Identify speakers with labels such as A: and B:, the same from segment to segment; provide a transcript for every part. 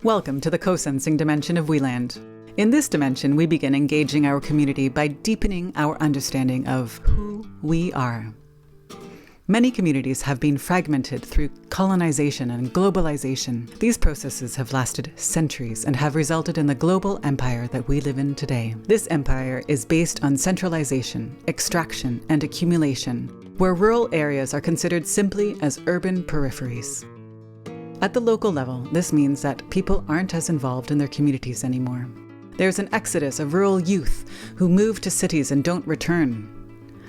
A: Welcome to the co-sensing dimension of WeLand. In this dimension, we begin engaging our community by deepening our understanding of who we are. Many communities have been fragmented through colonization and globalization. These processes have lasted centuries and have resulted in the global empire that we live in today. This empire is based on centralization, extraction, and accumulation, where rural areas are considered simply as urban peripheries. At the local level, this means that people aren't as involved in their communities anymore. There's an exodus of rural youth who move to cities and don't return.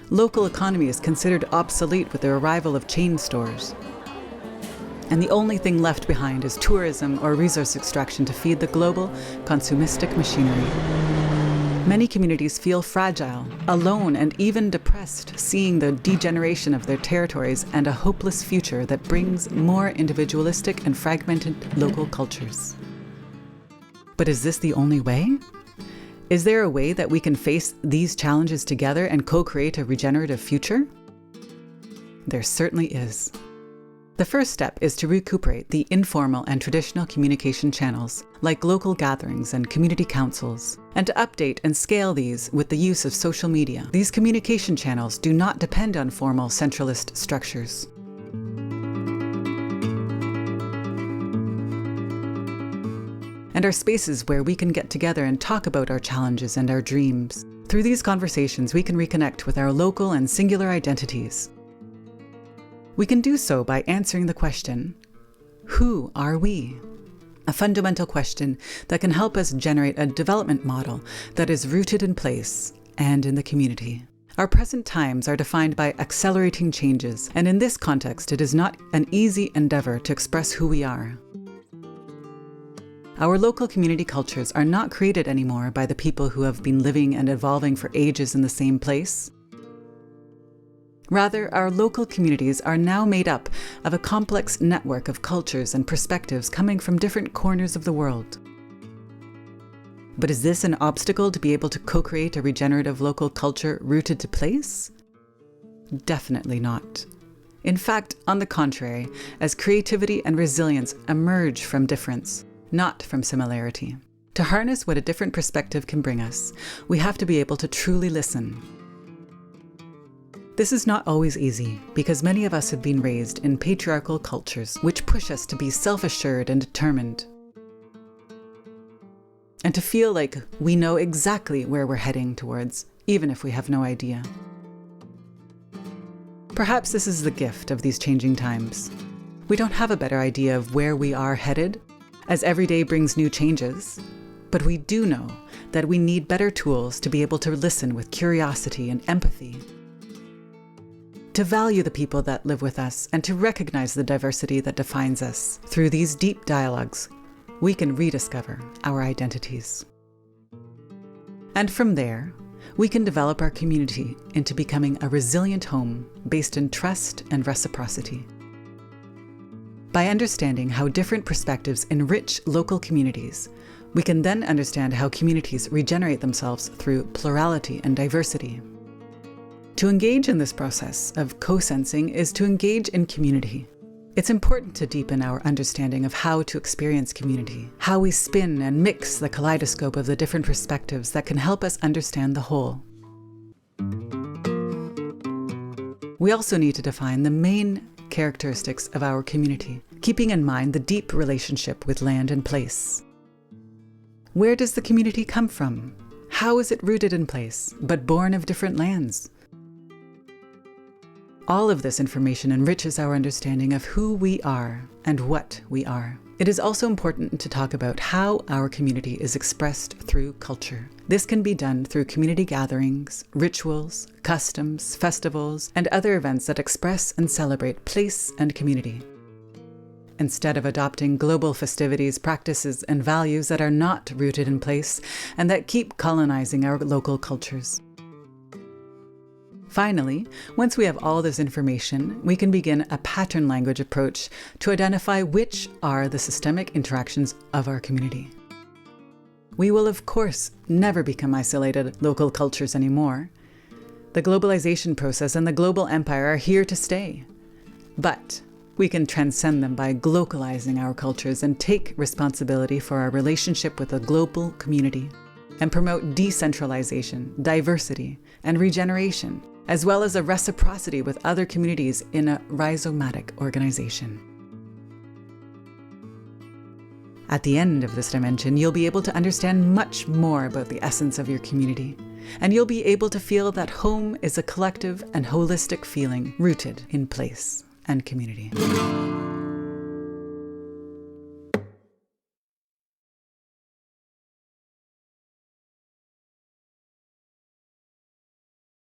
A: Local economy is considered obsolete with the arrival of chain stores. And the only thing left behind is tourism or resource extraction to feed the global consumistic machinery. Many communities feel fragile, alone, and even depressed, seeing the degeneration of their territories and a hopeless future that brings more individualistic and fragmented local cultures. But is this the only way? Is there a way that we can face these challenges together and co-create a regenerative future? There certainly is. The first step is to recuperate the informal and traditional communication channels, like local gatherings and community councils, and to update and scale these with the use of social media. These communication channels do not depend on formal centralist structures. And are spaces where we can get together and talk about our challenges and our dreams. Through these conversations, we can reconnect with our local and singular identities. We can do so by answering the question, who are we? A fundamental question that can help us generate a development model that is rooted in place and in the community. Our present times are defined by accelerating changes, and in this context, it is not an easy endeavor to express who we are. Our local community cultures are not created anymore by the people who have been living and evolving for ages in the same place. Rather, our local communities are now made up of a complex network of cultures and perspectives coming from different corners of the world. But is this an obstacle to be able to co-create a regenerative local culture rooted to place? Definitely not. In fact, on the contrary, as creativity and resilience emerge from difference, not from similarity. To harness what a different perspective can bring us, we have to be able to truly listen. This is not always easy, because many of us have been raised in patriarchal cultures which push us to be self-assured and determined, and to feel like we know exactly where we're heading towards, even if we have no idea. Perhaps this is the gift of these changing times. We don't have a better idea of where we are headed, as every day brings new changes, but we do know that we need better tools to be able to listen with curiosity and empathy, to value the people that live with us, and to recognize the diversity that defines us. Through these deep dialogues, we can rediscover our identities. And from there, we can develop our community into becoming a resilient home based in trust and reciprocity. By understanding how different perspectives enrich local communities, we can then understand how communities regenerate themselves through plurality and diversity. To engage in this process of co-sensing is to engage in community. It's important to deepen our understanding of how to experience community, how we spin and mix the kaleidoscope of the different perspectives that can help us understand the whole. We also need to define the main characteristics of our community, keeping in mind the deep relationship with land and place. Where does the community come from? How is it rooted in place, but born of different lands? All of this information enriches our understanding of who we are and what we are. It is also important to talk about how our community is expressed through culture. This can be done through community gatherings, rituals, customs, festivals, and other events that express and celebrate place and community, instead of adopting global festivities, practices, and values that are not rooted in place and that keep colonizing our local cultures. Finally, once we have all this information, we can begin a pattern language approach to identify which are the systemic interactions of our community. We will, of course, never become isolated local cultures anymore. The globalization process and the global empire are here to stay. But We can transcend them by glocalizing our cultures and take responsibility for our relationship with a global community, and promote decentralization, diversity, and regeneration, as well as a reciprocity with other communities in a rhizomatic organization. At the end of this dimension, you'll be able to understand much more about the essence of your community, and you'll be able to feel that home is a collective and holistic feeling rooted in place and community.